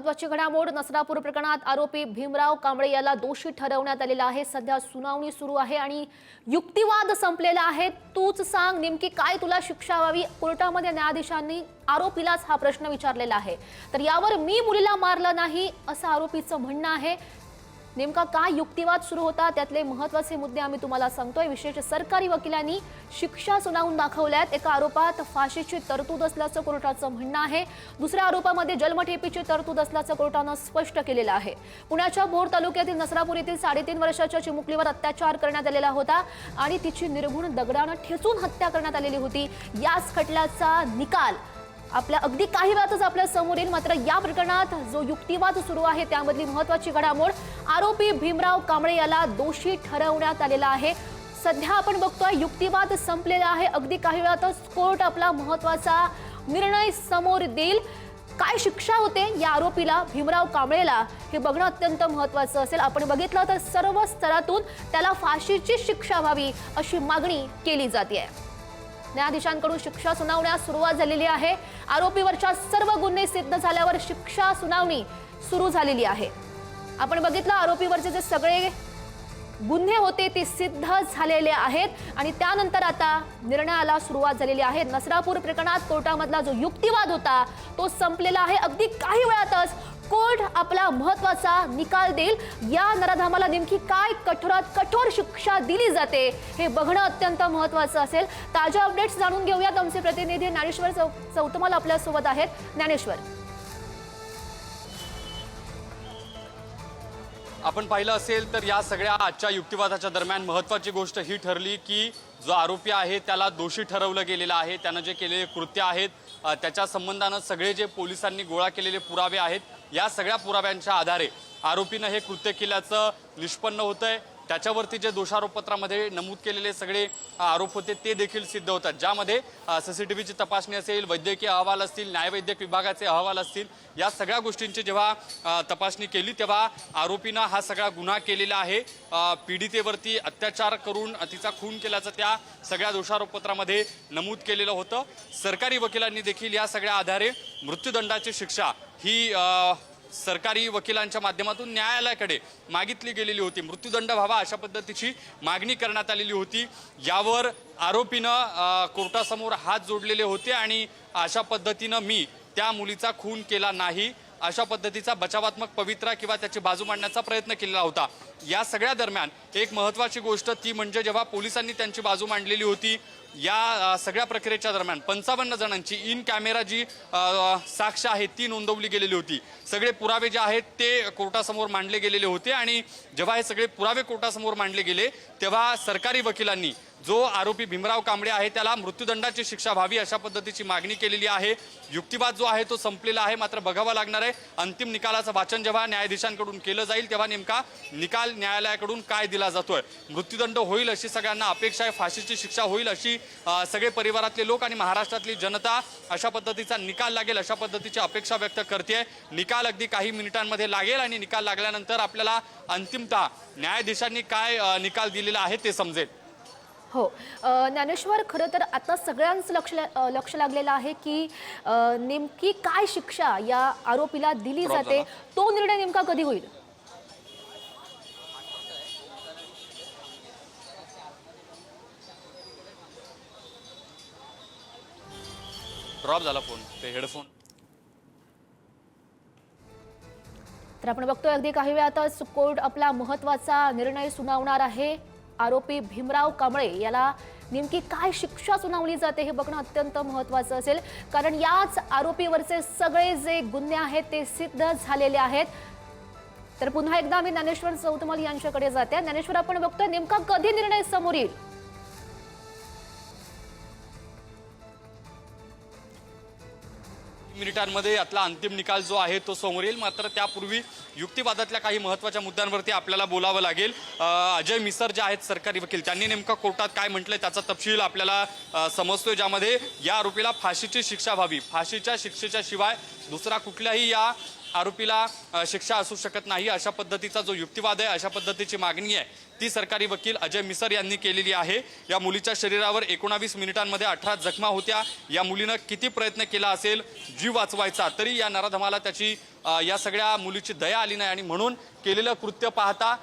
महत्त्वाची घडामोड नसरापूर प्रकरणात आरोपी भीमराव कांबळे याला दोषी ठरवण्यात आलेला आहे। सध्या सुनावणी सुरू आहे आणि युक्तिवाद संपलेला आहे। तूच सांग नेमकी काय तुला शिक्षा व्हावी। कोर्टामध्ये न्यायाधीशांनी आरोपीलाच हा प्रश्न विचारलेला आहे। तर यावर मी मुलीला मारलं नाही असं आरोपीचं म्हणणं आहे। नेमका काय युक्तिवाद सुरू होता त्यातले महत्त्वाचे मुद्दे आम्ही तुम्हाला सांगतोय। विशेष सरकारी वकिलांनी शिक्षा सुनावून दाखवल्यात। एका आरोपात फाशीची तरतूद असल्याचं कोर्टाचं म्हणणं आहे। दुसऱ्या आरोपामध्ये जन्मठेपेची तरतूद असल्याचं कोर्टानं स्पष्ट केलेलं आहे। पुण्याच्या भोर तालुक्यातील नसरापूर येथील 3.5 वर्षाच्या चिमुकलीवर अत्याचार करण्यात आलेला होता आणि तिची निर्घुण दगडानं ठेचून हत्या करण्यात आलेली होती। याच खटल्याचा निकाल आपल्या अगदी काही वेळातच आपल्या समोर येईल। मात्र या प्रकरणात जो युक्तिवाद सुरू आहे त्यामधली महत्त्वाची घडामोड आरोपी भीमराव कांबळे याला दोषी ठरवण्यात आलेला आहे। सध्या आपण बघतोय युक्तिवाद संपलेला आहे। अगदी काही वेळातच कोर्ट आपला महत्त्वाचा निर्णय समोर देईल। काय शिक्षा होते या आरोपीला भीमराव कांबळेला हे बघणं अत्यंत महत्त्वाचं असेल। आपण बघितलं तर सर्व स्तरातून त्याला फाशीची शिक्षा व्हावी अशी मागणी केली जाते। न्यायाधीशांकडून शिक्षा सुनावण्यास सुरुवात झालेली आहे। आरोपीवरच्या सर्व गुन्हे सिद्ध झाल्यावर शिक्षा सुनावणी सुरू झालेली आहे। आपण बघितलं आरोपीवरचे जे सगळे गुन्हे होते ते सिद्ध झालेले आहेत आणि त्यानंतर आता निर्णयाला सुरुवात झालेली आहे। नसरापूर प्रकरणात कोर्टामधला जो युक्तिवाद होता तो संपलेला आहे। अगदी काही वेळातच कोर्ट आपला महत्त्वाचा निकाल देईल। या नराधमाला नेमकी काय कठोरात कठोर शिक्षा दिली जाते हे बघणं अत्यंत महत्त्वाचं असेल। ताज्या अपडेट्स जाणून घेऊयात। आमचे प्रतिनिधी ज्ञानेश्वर चौतमाल आपल्या सोबत आहेत। ज्ञानेश्वर, आपण पाहिलं असेल तर या सगळ्या आजच्या युक्तिवादाच्या दरम्यान महत्त्वाची गोष्ट ही ठरली की जो आरोपी आहे त्याला दोषी ठरवलं गेलेलं आहे। त्यानं जे केलेले कृत्य आहेत त्याच्या संबंधानं सगळे जे पोलिसांनी गोळा केलेले पुरावे आहेत या सगळ्या पुराव्यांच्या आधारे आरोपीनं हे कृत्य केल्याचं निष्पन्न होतंय। त्याच्यावरती जे दोषारोपपत्रामध्ये नमूद केलेले सगळे आरोप होते ते देखील सिद्ध होतात, ज्यामध्ये सीसीटीव्हीची तपासणी असेल, वैद्यकीय अहवाल असतील, न्यायवैद्यक विभागाचे अहवाल असतील, या सगळ्या गोष्टींची जेव्हा तपासणी केली तेव्हा आरोपीनं हा सगळा गुन्हा केलेला आहे। पीडितेवरती अत्याचार करून तिचा खून केल्याचं त्या सगळ्या दोषारोपपत्रामध्ये नमूद केलेलं होतं। सरकारी वकिलांनी देखील या सगळ्या आधारे मृत्यूदंडाची शिक्षा ही सरकारी वकिलांच्या माध्यमातून न्यायालयाकडे मागितली गेलेली होती। मृत्यूदंड व्हावा अशा पद्धतीची मागणी करण्यात आलेली होती। यावर आरोपीनं कोर्टासमोर हात जोडलेले होते आणि अशा पद्धतीनं मी त्या मुलीचा खून केला नाही अशा पद्धतीचा बचावात्मक पवित्रा किंवा त्याची बाजू मांडण्याचा प्रयत्न केलेला होता। या सगळ्या दरम्यान एक महत्त्वाची गोष्ट ती म्हणजे जेव्हा पोलिसांनी त्यांची बाजू मांडलेली होती या सगळ्या प्रक्रियेच्या दरम्यान 55 जणांची इन कॅमेरा जी साक्ष आहे ती नोंदवली गेलेली होती। सगळे पुरावे जे आहेत ते कोर्टासमोर मांडले गेलेले होते आणि जेव्हा हे सगळे पुरावे कोर्टासमोर मांडले गेले तेव्हा सरकारी वकिलांनी जो आरोपी भीमराव कांबळे आहे त्याला मृत्यूदंडाची शिक्षा व्हावी अशा पद्धतीची मागणी केलेली आहे। युक्तिवाद जो आहे तो संपलेला आहे, मात्र बघावं लागणार आहे अंतिम निकालाचं वाचन जेव्हा न्यायाधीशांकडून केलं जाईल तेव्हा नेमका निकाल न्यायालयाकडून काय दिला जातोय। मृत्यूदंड होईल अशी सगळ्यांना अपेक्षा आहे, फाशीची शिक्षा होईल अशी सगळे परिवारातले लोक आणि महाराष्ट्रातली जनता अशा पद्धतीचा निकाल लागेल अशा पद्धतीची अपेक्षा व्यक्त करते। निकाल अगदी काही मिनिटांमध्ये लागेल आणि निकाल लागल्यानंतर आपल्याला अंतिमतः न्यायाधीशांनी काय निकाल दिलेला आहे ते समजेल। हो ज्ञानेश्वर, खरं तर आता सगळ्यांचं लक्ष लागलेलं आहे की नेमकी काय शिक्षा या आरोपीला दिली जाते। तो निर्णय नेमका कधी होईल? ड्रॉप झाला फोन, ते हेडफोन। तर आपण बघतोय अगदी काही वेळातच कोर्ट आपला महत्त्वाचा निर्णय सुनावणार आहे। आरोपी भीमराव कांबळे याला नेमकी काय शिक्षा सुनावली जाते हे बघणं अत्यंत महत्त्वाचं असेल, कारण याच आरोपीवरचे सगळे जे गुन्हे आहेत ते सिद्ध झालेले आहेत। तर पुन्हा एकदा मी ज्ञानेश्वर चौतमाल यांच्याकडे जाते। ज्ञानेश्वर, आपण बघतोय नेमका कधी निर्णय समोर येईल? मिनिटांमध्ये यातला अंतिम निकाल जो आहे तो समोर येईल, मात्र त्यापूर्वी युक्तिवादातल्या काही महत्त्वाच्या मुद्द्यांवरती आपल्याला बोलावं लागेल। अजय मिसर जे आहेत सरकारी वकील त्यांनी नेमका कोर्टात काय म्हटलंय त्याचा तपशील आपल्याला समजतोय, ज्यामध्ये या आरोपीला फाशीची शिक्षा व्हावी, फाशीच्या शिक्षेच्या शिवाय दुसरा कुठल्याही या आरोपीला शिक्षा असू शकत नाही, अशा पद्धतीचा जो युक्तिवाद आहे, अशा पद्धतीची मागणी आहे, ती सरकारी वकील अजय मिसर यांनी केलेली आहे। या मुलीच्या शरीरावर 19 मिनिटांमध्ये 18 जखमा होत्या। या मुलीनं किती प्रयत्न केला असेल जीव वाचवायचा, तरी या नराधमाला त्याची या सगळ्या मुलीची दया आली नाही आणि म्हणून केलेलं कृत्य पाहता,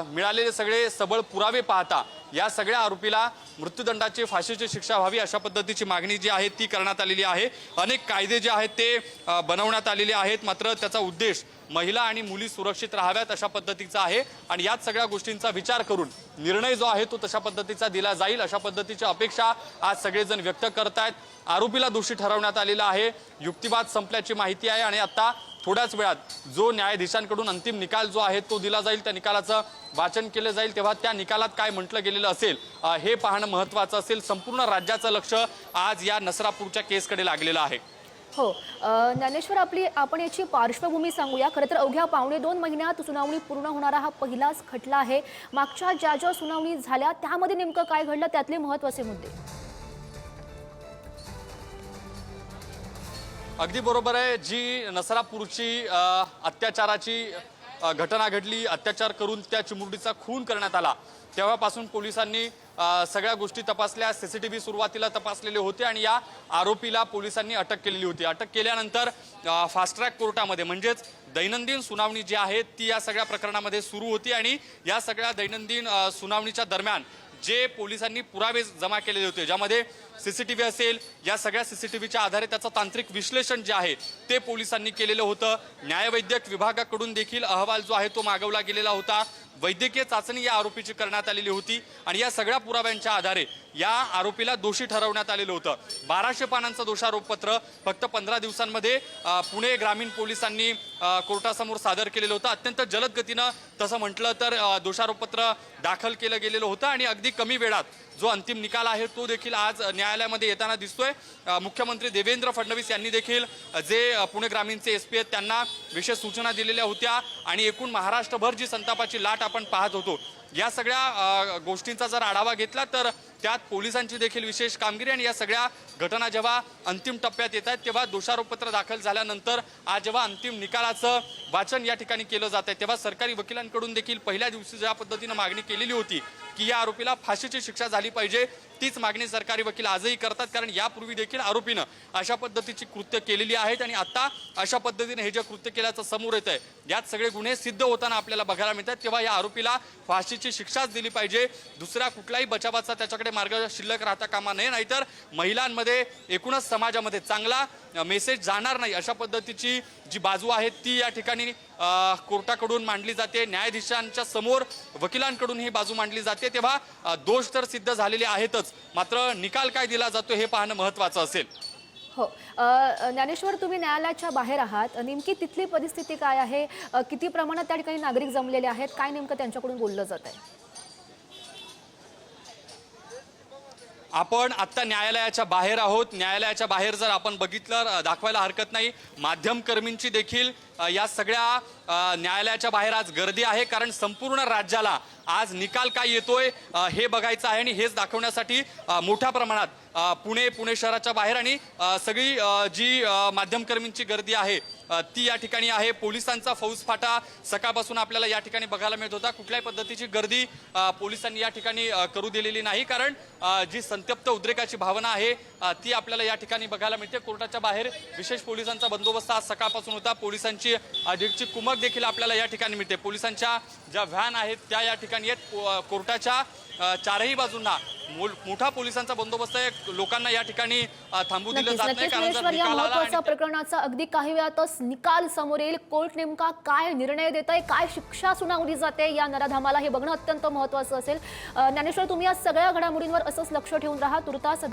मिळालेले सगळे सबळ पुरावे पाहता या सगळ्या आरोपीला मृत्यूदंडाची, फाशीची शिक्षा व्हावी, अशा पद्धतीची मागणी जी आहे ती करण्यात आलेली आहे। अनेक कायदे जे आहेत ते बनवण्यात आलेले आहेत, मात्र त्याचा उद्देश महिला आणि मुली सुरक्षित राहाव्यात अशा पद्धतीचा आहे आणि याच सगळ्या गोष्टींचा विचार करून निर्णय जो आहे तो तशा पद्धतीचा दिला जाईल, अशा पद्धतीची अपेक्षा आज सगळेजण व्यक्त करतायत। आरोपीला दोषी ठरवण्यात आलेला आहे, युक्तिवाद संपल्याची माहिती आहे आणि आता थोड्याच वेळात जो न्यायाधीशांकडून अंतिम निकाल जो आहे तो दिला जाईल, त्या निकालाचं वाचन केलं जाईल, तेव्हा त्या निकालात काय म्हटलं गेलेलं असेल हे पाहणं महत्त्वाचं असेल। संपूर्ण राज्याचं लक्ष आज या नसरापूरच्या केसकडे लागलेलं आहे। हो, ज्ञानेश्वर, आपण याची पार्श्वभूमी सांगूया। खरं तर अवघ्या 2.5 महिन्यात सुनावणी पूर्ण होणारा हा पहिलाच खटला आहे। मागच्या ज्या सुनावणी झाल्या त्यामध्ये नेमकं काय घडलं, त्यातले महत्त्वाचे मुद्दे? अगदी बरोबर आहे। जी नसरापूरची अत्याचाराची घटना घडली, अत्याचार करून त्या चिमुरडीचा खून करण्यात आला, तेव्हापासून पोलिसांनी सगळ्या गोष्टी तपासल्या। सीसीटीव्ही सुरुवातीला तपासलेले होते आणि या आरोपीला पोलिसांनी अटक केलेली होती। अटक केल्यानंतर फास्ट ट्रॅक कोर्टामध्ये म्हणजेच दैनंदिन सुनावणी जी आहे ती या सगळ्या प्रकरणामध्ये सुरू होती आणि या सगळ्या दैनंदिन सुनावणीच्या दरम्यान जे पोलिसांनी पुरावे जमा केलेले होते, ज्यामध्ये सीसीटीव्ही असेल, या सगळ्या सीसीटीव्हीच्या आधारे त्याचं तांत्रिक विश्लेषण जे आहे ते पोलिसांनी केलेलं होतं। न्यायवैद्यक विभागाकडून देखील अहवाल जो आहे तो मागवला गेलेला होता। वैद्यकीय चाचणी या आरोपीची करण्यात आलेली होती आणि या सगळ्या पुराव्यांच्या आधारे या आरोपीला दोषी ठरवण्यात आलेलं होतं। 1200 पानांचं दोषारोपपत्र फक्त 15 दिवसांमध्ये पुणे ग्रामीण पोलिसांनी कोर्टासमोर सादर केलेलं होतं। अत्यंत जलद गतीनं तसं म्हटलं तर दोषारोपपत्र दाखल केलं गेलेलं होतं आणि अगदी कमी वेळात जो अंतिम निकाल आहे तो देखील आज न्यायालयामध्ये येताना दिसतोय। मुख्यमंत्री देवेंद्र फडणवीस यांनी देखील जे पुणे ग्रामीणचे एसपी आहेत त्यांना विशेष सूचना दिलेल्या होत्या आणि एकूण महाराष्ट्रभर जी संतापाची लाट आपण पाहत होतो, या सगळ्या गोष्टींचा जर आढावा घेतला तर त्यात पोलिसांची देखील विशेष कामगिरी आणि या सगळ्या घटना जेव्हा अंतिम टप्प्यात येत आहेत तेव्हा दोषारोपपत्र दाखल झाल्यानंतर आज जेव्हा अंतिम निकालाचं वाचन या ठिकाणी केलं जात आहे, तेव्हा सरकारी वकिलांकडून देखील पहिल्या दिवशी ज्या पद्धतीनं मागणी केलेली होती की या आरोपीला फाशीची शिक्षा झाली पाहिजे, तीच मागणी सरकारी वकील आजही करतात। कारण यापूर्वी देखील आरोपीनं अशा पद्धतीची कृत्य केलेली आहेत आणि आता अशा पद्धतीने हे जे कृत्य केल्याचं समोर येत आहे, यात सगळे गुन्हे सिद्ध होताना आपल्याला बघायला मिळतात, तेव्हा या आरोपीला फाशीची शिक्षाच दिली पाहिजे। दुसरा कुठलाही बचावाचा त्याच्याकडे मार्ग शिल्लक राहता कामा नये, नाहीतर महिलांमध्ये, एकूणच समाजामध्ये चांगला मेसेज जाणार नाही, अशा पद्धतीची जी बाजू आहे ती या ठिकाणी कोर्टाकडून मांडली जाते। न्यायाधीशांच्या समोर वकिलांकडून ही बाजू मांडली जाते, तेव्हा दोष तर सिद्ध झालेले आहेतच, मात्र निकाल काय दिला जातो हे पाहणं महत्त्वाचं असेल। हो, ज्ञानेश्वर, तुम्ही न्यायालयाच्या बाहेर आहात, नेमकी तिथली परिस्थिती काय आहे? किती प्रमाणात त्या ठिकाणी नागरिक जमलेले आहेत? काय नेमकं त्यांच्याकडून बोललं जात आहे? आपण आता न्यायालयाच्या बाहेर आहोत। न्यायालयाच्या बाहेर जर आपण बघितलं, दाखवायला हरकत नाही, माध्यमकर्मींची देखील या सगळ्या न्यायालयाच्या बाहेर आज गर्दी आहे, कारण संपूर्ण राज्याला आज निकाल काय येतोय हे बघायचं आहे आणि हेच दाखवण्यासाठी मोठ्या प्रमाणात पुणे शहराच्या बाहेर आणि सगळी जी माध्यमकर्मींची गर्दी आहे ती या ठिकाणी आहे। पोलिसांचा फौजफाटा सकाळपासून आपल्याला या ठिकाणी बघायला मिळत होता। कुठल्याही पद्धतीची गर्दी पोलिसांनी या ठिकाणी करू दिलेली नाही, कारण जी संतप्त उद्रेकाची भावना आहे ती आपल्याला या ठिकाणी बघायला मिळते। कोर्टाच्या बाहेर विशेष पोलिसांचा बंदोबस्त आज सकाळपासून होता। पोलिसांची अधिकची कुमक देखील आपल्याला या ठिकाणी मिळते। पोलिसांच्या ज्या व्हॅन आहेत त्या या ठिकाणी आहेत। कोर्टाच्या चारही बाजूंना मोठा पोलिसांचा बंदोबस्त आहे। लोकांना या ठिकाणी थांबू दिलं जात नाही, कारण जर निकाल आला प्रकरणाचा अगदी काही वेळातच निकाल समोर येईल। कोर्ट नेमका काय निर्णय देत आहे, काय शिक्षा सुनावली जाते या नराधमाला, हे बघणं अत्यंत महत्त्वाचं असेल। ज्ञानेश्वर, तुम्ही या सगळ्या घडामोडींवर असंच लक्ष ठेवून राहा। तुर्तास